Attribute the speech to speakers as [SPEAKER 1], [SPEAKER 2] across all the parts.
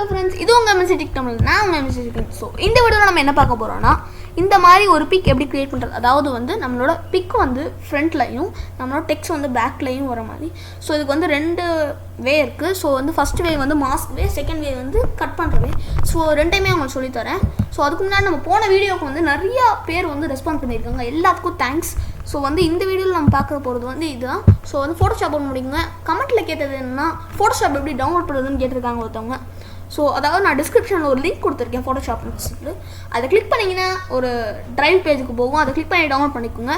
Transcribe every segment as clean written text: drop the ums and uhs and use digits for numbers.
[SPEAKER 1] Hello friends, இது உங்க Pic-Msd Tamil. நான் உங்க Pic-Msd. சோ இந்த வீடியோல நம்ம என்ன பார்க்க போறோம்னா இந்த மாதிரி ஒரு பிக் எப்படி கிரியேட் பண்றது. அதாவது வந்து நம்மளோட பிக் வந்து ஃப்ரண்ட்லயும் நம்மளோட டெக்ஸ்ட் வந்து பேக்லயும் வர மாதிரி. சோ இதுக்கு வந்து ரெண்டு வே இருக்கு. சோ வந்து ஃபர்ஸ்ட் வே வந்து மாஸ்க் வே, செகண்ட் வே வந்து கட் பண்ற வே. சோ ரெண்டையுமே உங்களுக்கு சொல்லி தரேன். சோ அதுக்கு முன்னாடி நம்ம போன வீடியோக்கு வந்து நிறைய பேர் வந்து ரெஸ்பான்ஸ் பண்ணிருக்காங்க. எல்லாத்துக்கும் தேங்க்ஸ். ஸோ வந்து இந்த வீடியோவில் நம்ம பார்க்க போகிறது வந்து இதுதான். ஸோ வந்து ஃபோட்டோஷாப் பண்ண முடியுங்க. கமெண்ட்டில் கேட்டது என்னன்னா ஃபோட்டோஷாப் எப்படி டவுன்லோட் பண்ணுறதுன்னு கேட்டிருக்காங்க ஒருத்தவங்க. ஸோ அதாவது நான் டிஸ்கிரிப்ஷனில் ஒரு லிங்க் கொடுத்துருக்கேன் ஃபோட்டோஷாப்னு சொல்லிட்டு. அதை கிளிக் பண்ணிங்கன்னா ஒரு ட்ரைவ் பேஜுக்கு போகும். அதை கிளிக் பண்ணி டவுன்லோட் பண்ணிக்கோங்க.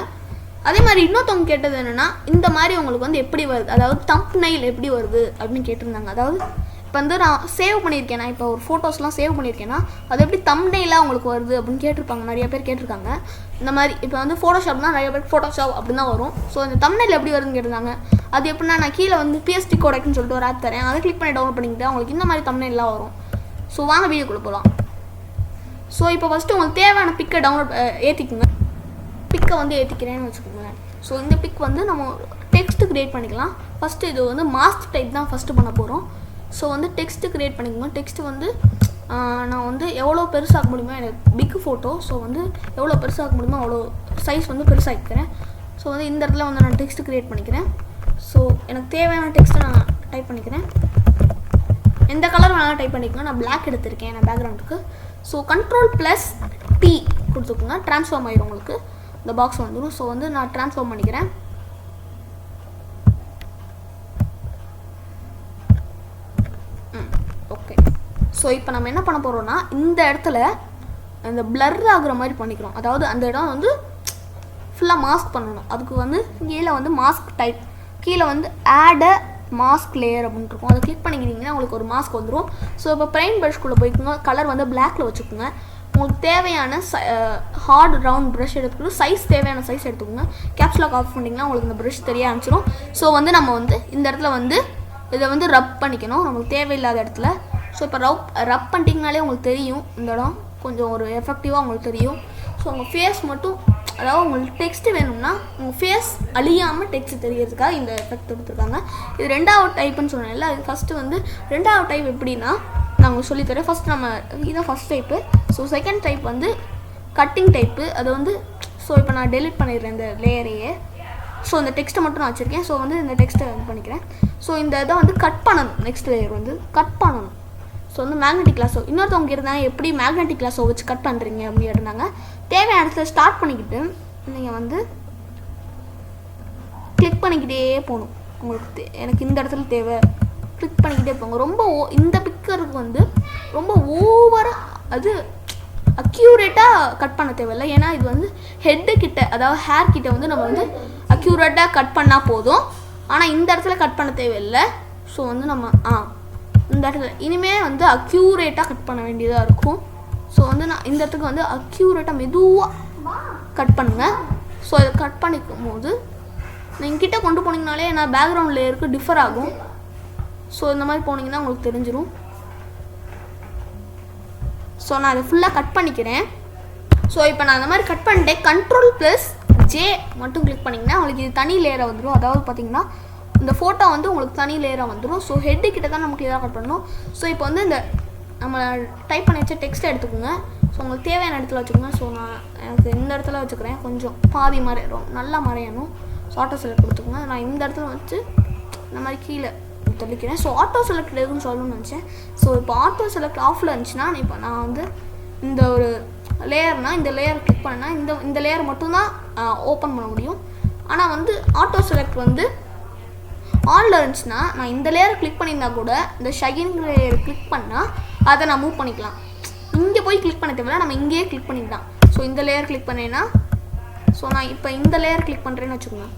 [SPEAKER 1] அதே மாதிரி இன்னொருத்தவங்க கேட்டது என்னென்னா இந்த மாதிரி உங்களுக்கு வந்து எப்படி வருது, அதாவது தம்ப்நெயில் எப்படி வருது அப்படின்னு கேட்டிருந்தாங்க. அதாவது இப்போ வந்து நான் சேவ் பண்ணியிருக்கேன்னா, இப்போ ஒரு ஃபோட்டோஸ்லாம் சேவ் பண்ணியிருக்கேன்னா அது எப்படி தம்ப்நெயிலாக உங்களுக்கு வருது அப்படின்னு கேட்டிருப்பாங்க. நிறைய பேர் கேட்டிருக்காங்க. இந்த மாதிரி இப்போ வந்து ஃபோட்டோஷாப்னா நிறைய பேர் ஃபோட்டோஷாப் அப்படின்னு தான் வரும். ஸோ இந்த தம்ப்நெயில் எப்படி வருதுன்னு கேட்டிருந்தாங்க. அது எப்படின்னா நான் கீழே வந்து பிஎஸ்டி கோடெக்னு சொல்லிட்டு ஒரு ஆப் தரேன். அதை கிளிக் பண்ணி டவுன்லோட் பண்ணிக்கிட்டு உங்களுக்கு இந்த மாதிரி தம்ப்நெயிலாம் வரும். ஸோ வாங்க வீடியோக்குள்ளே போகலாம். ஸோ இப்போ ஃபஸ்ட்டு உங்களுக்கு தேவையான பிக்கை டவுன்லோட் ஏற்றிக்குங்க. பிக்கை வந்து ஏற்றிக்கிறேன்னு வச்சுக்கோங்க. ஸோ இந்த பிக் வந்து நம்ம டெக்ஸ்ட்டு க்ரியேட் பண்ணிக்கலாம். ஃபஸ்ட்டு இது வந்து மாஸ்க் டைப் தான் ஃபஸ்ட்டு பண்ண போகிறோம். ஸோ வந்து டெக்ஸ்ட்டு க்ரியேட் பண்ணிக்கோங்க. டெக்ஸ்ட்டு வந்து நான் வந்து எவ்வளோ பெருசாக முடியுமோ, எனக்கு பிக் ஃபோட்டோ. ஸோ வந்து எவ்வளோ பெருசாக முடியுமோ அவ்வளோ சைஸ் வந்து பெருசாகிக்கிறேன். ஸோ வந்து இந்த இடத்துல வந்து நான் டெக்ஸ்ட்டு க்ரியேட் பண்ணிக்கிறேன். ஸோ எனக்கு தேவையான டெக்ஸ்ட்டை நான் டைப் பண்ணிக்கிறேன். எந்த கலர் வேணாலும் டைப் பண்ணிக்கலாம். நான் பிளாக் எடுத்திருக்கேன் நான் பேக்ரவுண்டுக்கு. ஸோ Ctrl+T கொடுத்துக்கோங்க. ட்ரான்ஸ்ஃபார்ம் ஆகிடும் உங்களுக்கு. இந்த பாக்ஸ் வந்துடும். ஸோ வந்து நான் ட்ரான்ஸ்ஃபார்ம் பண்ணிக்கிறேன். ஓகே. ஸோ இப்போ நம்ம என்ன பண்ண போகிறோம்னா இந்த இடத்துல இந்த பிளர் ஆகுற மாதிரி பண்ணிக்கிறோம். அதாவது அந்த இடம் வந்து ஃபுல்லாக மாஸ்க் பண்ணணும். அதுக்கு வந்து கீழே வந்து மாஸ்க் டைப், கீழே வந்து ஆட் அ மாஸ்க் லேயர் அப்படின்னு இருக்கும். அதை கிளிக் பண்ணிக்கிட்டிங்கன்னா உங்களுக்கு ஒரு மாஸ்க் வந்துடும். ஸோ இப்போ பெயிண்ட் ப்ரஷ்குள்ளே போய்க்குங்க. கலர் வந்து பிளாக்ல வச்சுக்கோங்க. உங்களுக்கு தேவையான ஹார்ட் ரவுண்ட் ப்ரஷ் எடுத்துக்கணும். சைஸ் தேவையான சைஸ் எடுத்துக்கோங்க. கேப்ஸ் லாக் ஆஃப் பண்ணிங்கன்னா உங்களுக்கு இந்த ப்ரஷ் தெரிய ஆரம்பிச்சிடும். ஸோ வந்து நம்ம வந்து இந்த இடத்துல வந்து இதை வந்து ரப் பண்ணிக்கணும் நமக்கு தேவையில்லாத இடத்துல. ஸோ இப்போ ரப் பண்ணிட்டீங்கனாலே உங்களுக்கு தெரியும் இந்த இடம் கொஞ்சம் ஒரு எஃபெக்டிவாக உங்களுக்கு தெரியும். ஸோ உங்கள் ஃபேஸ் மட்டும், அதாவது உங்களுக்கு டெக்ஸ்ட் வேணும்னா உங்கள் ஃபேஸ் அழியாமல் டெக்ஸ்ட் தெரியறதுக்காக இந்த எஃபெக்ட் கொடுத்துருக்காங்க. இது ரெண்டாவது டைப்புன்னு சொன்னேன்ல. அது ஃபஸ்ட்டு வந்து ரெண்டாவது டைப் எப்படின்னா நான் உங்களுக்கு சொல்லித்தரேன். ஃபஸ்ட் நம்ம இதுதான் first type. So second type வந்து கட்டிங் டைப்பு. அது வந்து ஸோ இப்போ நான் டெலிட் பண்ணிடுறேன் இந்த லேயரையே. ஸோ இந்த டெக்ஸ்ட்டை மட்டும் நான் வச்சுருக்கேன். ஸோ வந்து இந்த டெக்ஸ்ட்டை இது பண்ணிக்கிறேன். ஸோ இந்த இதை வந்து கட் பண்ணணும். நெக்ஸ்ட் லேயர் வந்து கட் பண்ணணும். ஸோ வந்து மேக்னெட்டிக் லாஸோ இன்னொருத்தவங்க இருந்தாங்க எப்படி மேக்னெட்டிக் லாஸோ வச்சு கட் பண்ணுறீங்க அப்படின்னு இருந்தாங்க. தேவையான இடத்துல ஸ்டார்ட் பண்ணிக்கிட்டு நீங்கள் வந்து கிளிக் பண்ணிக்கிட்டே போகணும். உங்களுக்கு எனக்கு இந்த இடத்துல தேவை கிளிக் பண்ணிக்கிட்டே போங்க. ரொம்ப இந்த பிக்கருக்கு வந்து ரொம்ப ஓவராக அது அக்யூரேட்டாக கட் பண்ண தேவையில்லை. ஏன்னா இது வந்து ஹெட்டு கிட்ட, அதாவது ஹேர் கிட்ட வந்து நம்ம வந்து அக்யூரேட்டாக கட் பண்ணால் போதும். ஆனால் இந்த இடத்துல கட் பண்ண தேவையில்லை. ஸோ வந்து நம்ம இந்த இடத்துல இனிமேல் வந்து அக்யூரேட்டாக கட் பண்ண வேண்டியதாக இருக்கும். ஸோ வந்து நான் இந்த இடத்துக்கு வந்து அக்யூரேட்டாக மெதுவாக கட் பண்ணுங்கள். ஸோ இதை கட் பண்ணிக்கும் போது நீங்கள் கிட்டே கொண்டு போனீங்கனாலே நான் பேக்ரவுண்ட் லேயருக்கு டிஃபர் ஆகும். ஸோ இந்த மாதிரி போனீங்கன்னா உங்களுக்கு தெரிஞ்சிடும். ஸோ நான் அதை ஃபுல்லாக கட் பண்ணிக்கிறேன். ஸோ இப்போ நான் அந்த மாதிரி கட் பண்ணிட்டேன். Ctrl+J மட்டும் கிளிக் பண்ணிங்கன்னா உங்களுக்கு இது தனி லேயராக வந்துடும். அதாவது பார்த்தீங்கன்னா இந்த ஃபோட்டோ வந்து உங்களுக்கு தனி லேயராக வந்துடும். ஸோ ஹெட்டு கிட்ட தான் நமக்கு இதாக கட் பண்ணணும். ஸோ இப்போ வந்து இந்த நம்ம டைப் பண்ணி வச்ச டெக்ஸ்ட்டை எடுத்துக்கோங்க. ஸோ உங்களுக்கு தேவையான இடத்துல வச்சுக்கோங்க. ஸோ நான் எனக்கு இந்த இடத்துல வச்சுக்கிறேன். கொஞ்சம் பாதி மறையணும், நல்லா மறையணும். ஸோ ஆட்டோ செலக்ட் கொடுத்துக்கோங்க. நான் இந்த இடத்துல வச்சு இந்த மாதிரி கீழே தெளிக்கிறேன். ஸோ ஆட்டோ செலக்ட் எதுன்னு சொல்லணும்னு நினச்சேன். ஸோ இப்போ ஆட்டோ செலக்ட் ஆஃபில் இருந்துச்சுன்னா இப்போ நான் வந்து இந்த ஒரு லேயர்னால் இந்த லேயர் கிளிக் பண்ணால் இந்த லேயர் மட்டும்தான் ஓப்பன் பண்ண முடியும். ஆனால் வந்து ஆட்டோ செலக்ட் வந்து ஆனில் இருந்துச்சுன்னா நான் இந்த லேயர் கிளிக் பண்ணியிருந்தா கூட இந்த ஷைன் லேயர் கிளிக் பண்ணால் அதை நான் மூவ் பண்ணிக்கலாம். இங்கே போய் கிளிக் பண்ண தேவையில்ல, நம்ம இங்கேயே கிளிக் பண்ணிக்கலாம். ஸோ இந்த லேயர் கிளிக் பண்ணேன்னா ஸோ நான் இப்போ இந்த லேயர் கிளிக் பண்ணுறேன்னு வச்சுக்கோங்க,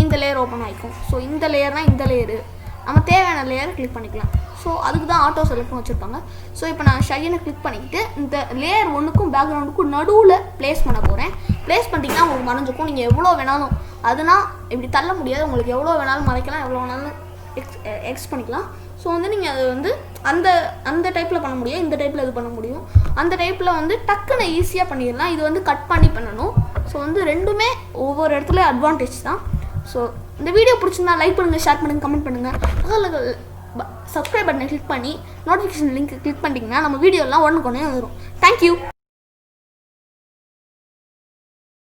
[SPEAKER 1] இந்த லேயர் ஓப்பன் ஆகிக்கும். ஸோ இந்த லேயர்னால் இந்த லேயரு நம்ம தேவையான லேயர் கிளிக் பண்ணிக்கலாம். ஸோ அதுக்கு தான் ஆட்டோ செலக்ட்னு வச்சுருப்பாங்க. ஸோ இப்போ நான் ஷைனை கிளிக் பண்ணிக்கிட்டு இந்த லேயர் ஒன்றுக்கும் பேக்ரவுண்டுக்கும் நடுவில் ப்ளேஸ் பண்ண போகிறேன். ப்ளேஸ் பண்ணிட்டீங்கன்னா உங்களுக்கு மறைஞ்சிக்கும். நீங்கள் எவ்வளோ வேணாலும் அதுனா இப்படி தள்ள முடியாது. உங்களுக்கு எவ்வளோ வேணாலும் மறைக்கலாம், எவ்வளோ வேணாலும் எக்ஸ் பண்ணிக்கலாம். ஸோ வந்து நீங்கள் அது வந்து அந்த டைப்பில் பண்ண முடியும், இந்த டைப்பில் இது பண்ண முடியும். அந்த டைப்பில் வந்து டக்குன்னு ஈஸியாக பண்ணிடலாம். இது வந்து கட் பண்ணி பண்ணணும். ஸோ வந்து ரெண்டுமே ஒவ்வொரு இடத்துல அட்வான்டேஜ் தான். ஸோ இந்த வீடியோ பிடிச்சிருந்தா லைக் பண்ணுங்கள், ஷேர் பண்ணுங்கள், கமெண்ட் பண்ணுங்கள். சப்ஸ்கிரைப் பட்டனை கிளிக் பண்ணி நோட்டிஃபிகேஷன் லிங்க் கிளிக் பண்ணிட்டீங்கன்னா நம்ம வீடியோலாம் உடனுக்குடனே வரும். தேங்க்யூ.